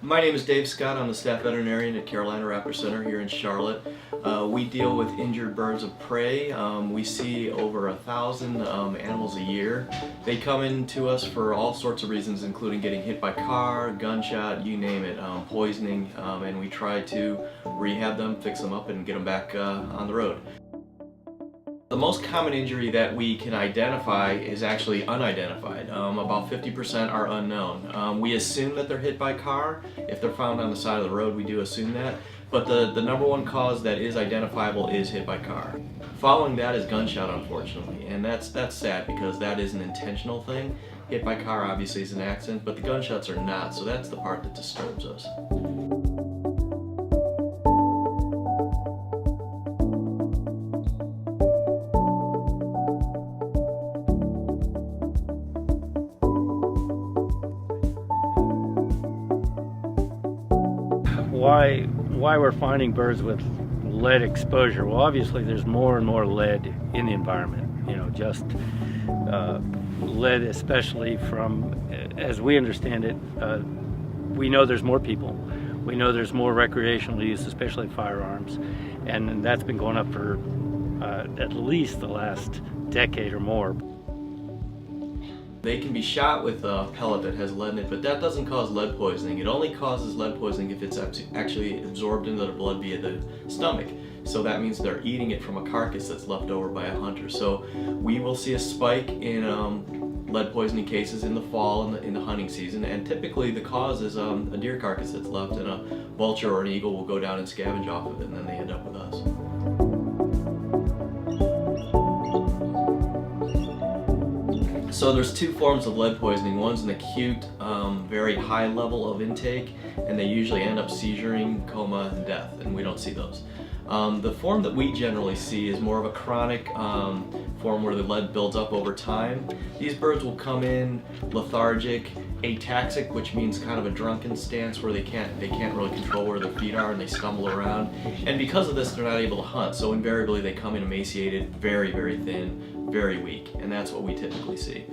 My name is Dave Scott. I'm the staff veterinarian at Carolina Raptor Center here in Charlotte. We deal with injured birds of prey. We see over 1,000 animals a year. They come in to us for all sorts of reasons, including getting hit by car, gunshot, you name it, poisoning, and we try to rehab them, fix them up, and get them back on the road. The most common injury that we can identify is actually unidentified. About 50% are unknown. We assume that they're hit by car. If they're found on the side of the road, we do assume that. But the number one cause that is identifiable is hit by car. Following that is gunshot, unfortunately, and that's sad because that is an intentional thing. Hit by car obviously is an accident, but the gunshots are not, so that's the part that disturbs us. Why we're finding birds with lead exposure? Well, obviously there's more and more lead in the environment. Just lead, especially from, as we understand it, we know there's more people. We know there's more recreational use, especially firearms, and that's been going up for at least the last decade or more. They can be shot with a pellet that has lead in it, but that doesn't cause lead poisoning. It only causes lead poisoning if it's actually absorbed into the blood via the stomach. So that means they're eating it from a carcass that's left over by a hunter. So we will see a spike in lead poisoning cases in the fall in the hunting season, and typically the cause is a deer carcass that's left, and a vulture or an eagle will go down and scavenge off of it, and then they end up with us. So there's two forms of lead poisoning. One's an acute, very high level of intake, and they usually end up seizuring, coma, and death, and we don't see those. The form that we generally see is more of a chronic form where the lead builds up over time. These birds will come in lethargic, ataxic, which means kind of a drunken stance where they can't really control where their feet are and they stumble around. And because of this, they're not able to hunt. So invariably they come in emaciated, very, very thin, very weak, and that's what we typically see.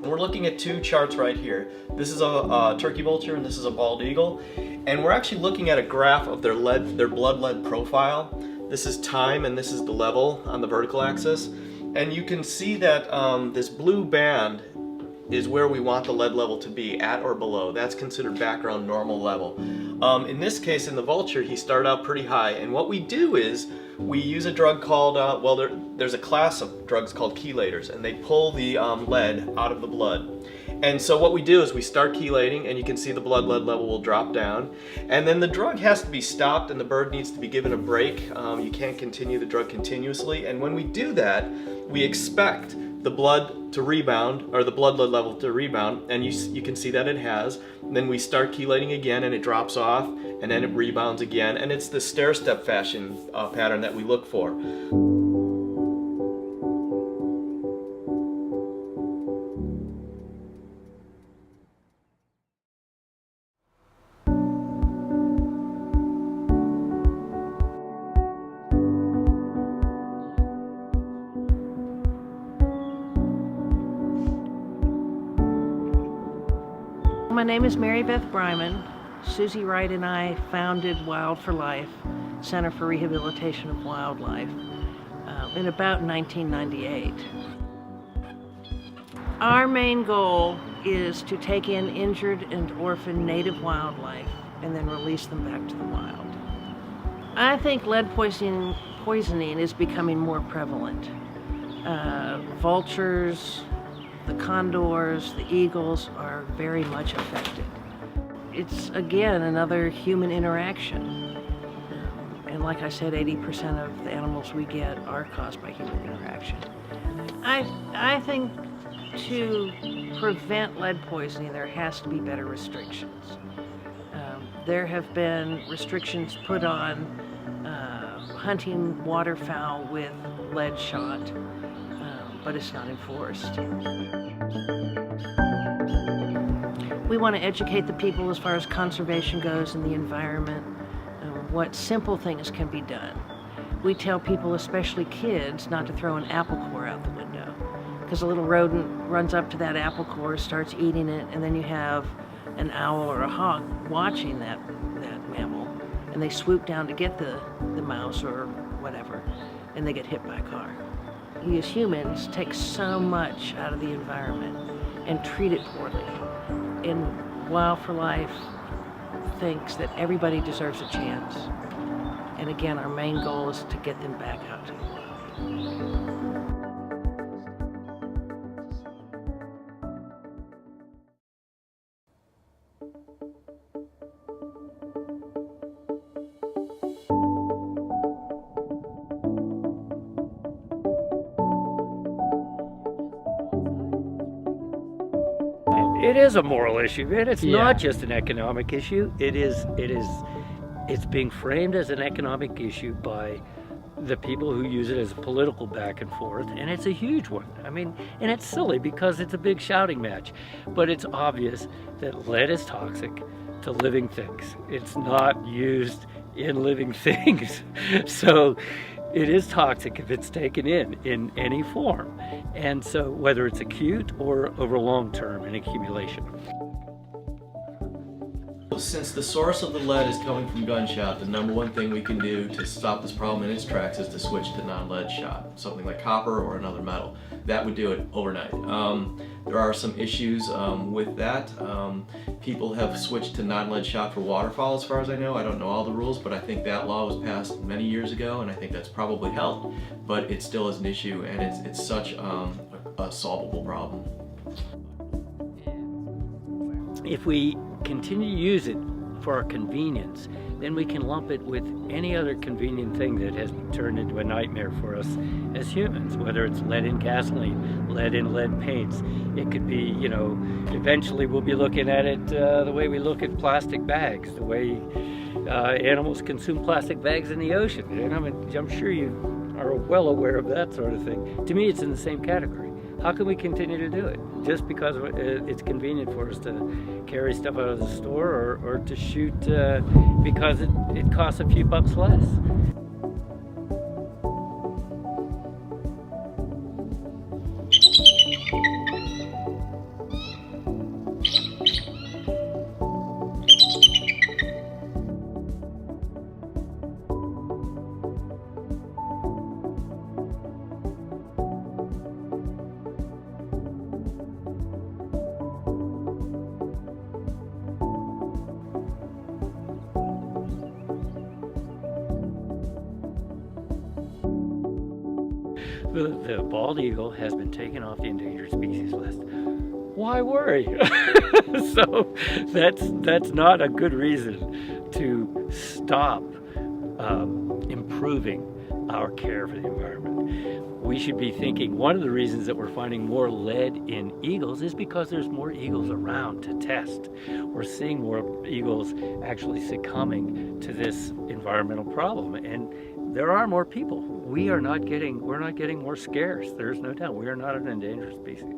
We're looking at two charts right here. This is a turkey vulture and this is a bald eagle, and we're actually looking at a graph of their blood lead profile. This is time and this is the level on the vertical axis, and you can see that this blue band is where we want the lead level to be, at or below. That's considered background normal level. In this case, in the vulture, he started out pretty high, and what we do is we use a drug called, there's a class of drugs called chelators, and they pull the lead out of the blood. And so what we do is we start chelating, and you can see the blood lead level will drop down, and then the drug has to be stopped and the bird needs to be given a break. You can't continue the drug continuously, and when we do that, we expect the blood to rebound, or the blood lead level to rebound, and you can see that it has. And then we start chelating again and it drops off, and then it rebounds again, and it's the stair-step fashion pattern that we look for. My name is Mary Beth Bryman. Susie Wright and I founded Wild for Life, Center for Rehabilitation of Wildlife, in about 1998. Our main goal is to take in injured and orphaned native wildlife and then release them back to the wild. I think lead poisoning is becoming more prevalent. Vultures, the condors, the eagles are very much affected. It's, again, another human interaction. And like I said, 80% of the animals we get are caused by human interaction. I think to prevent lead poisoning, there has to be better restrictions. There have been restrictions put on hunting waterfowl with lead shot, but it's not enforced. We want to educate the people as far as conservation goes and the environment, what simple things can be done. We tell people, especially kids, not to throw an apple core out the window. because a little rodent runs up to that apple core, starts eating it, and then you have an owl or a hawk watching that mammal, and they swoop down to get the mouse or whatever, and they get hit by a car. We as humans take so much out of the environment and treat it poorly. And Wild for Life thinks that everybody deserves a chance. And again, our main goal is to get them back out. It is a moral issue, and it's Yeah. not just an economic issue. It's being framed as an economic issue by the people who use it as a political back and forth, and it's a huge one. I mean, and it's silly because it's a big shouting match, but it's obvious that lead is toxic to living things. It's not used in living things. So it is toxic if it's taken in any form. And so whether it's acute or over long term in accumulation. Since the source of the lead is coming from gunshot, the number one thing we can do to stop this problem in its tracks is to switch to non-lead shot, something like copper or another metal. That would do it overnight. There are some issues with that. People have switched to non-lead shot for waterfowl, as far as I know. I don't know all the rules, but I think that law was passed many years ago, and I think that's probably helped. But it still is an issue, and it's such a solvable problem. If we continue to use it for our convenience, then we can lump it with any other convenient thing that has turned into a nightmare for us as humans, whether it's lead in gasoline, lead in lead paints. It could be, you know, eventually we'll be looking at it the way we look at plastic bags, the way animals consume plastic bags in the ocean. And I'm sure you are well aware of that sort of thing. To me, it's in the same category. How can we continue to do it? Just because it's convenient for us to carry stuff out of the store or to shoot because it costs a few bucks less. The bald eagle has been taken off the endangered species list. Why worry? So that's not a good reason to stop improving our care for the environment. We should be thinking one of the reasons that we're finding more lead in eagles is because there's more eagles around to test. We're seeing more eagles actually succumbing to this environmental problem, and there are more people. We're not getting more scarce. There's no doubt. We are not an endangered species.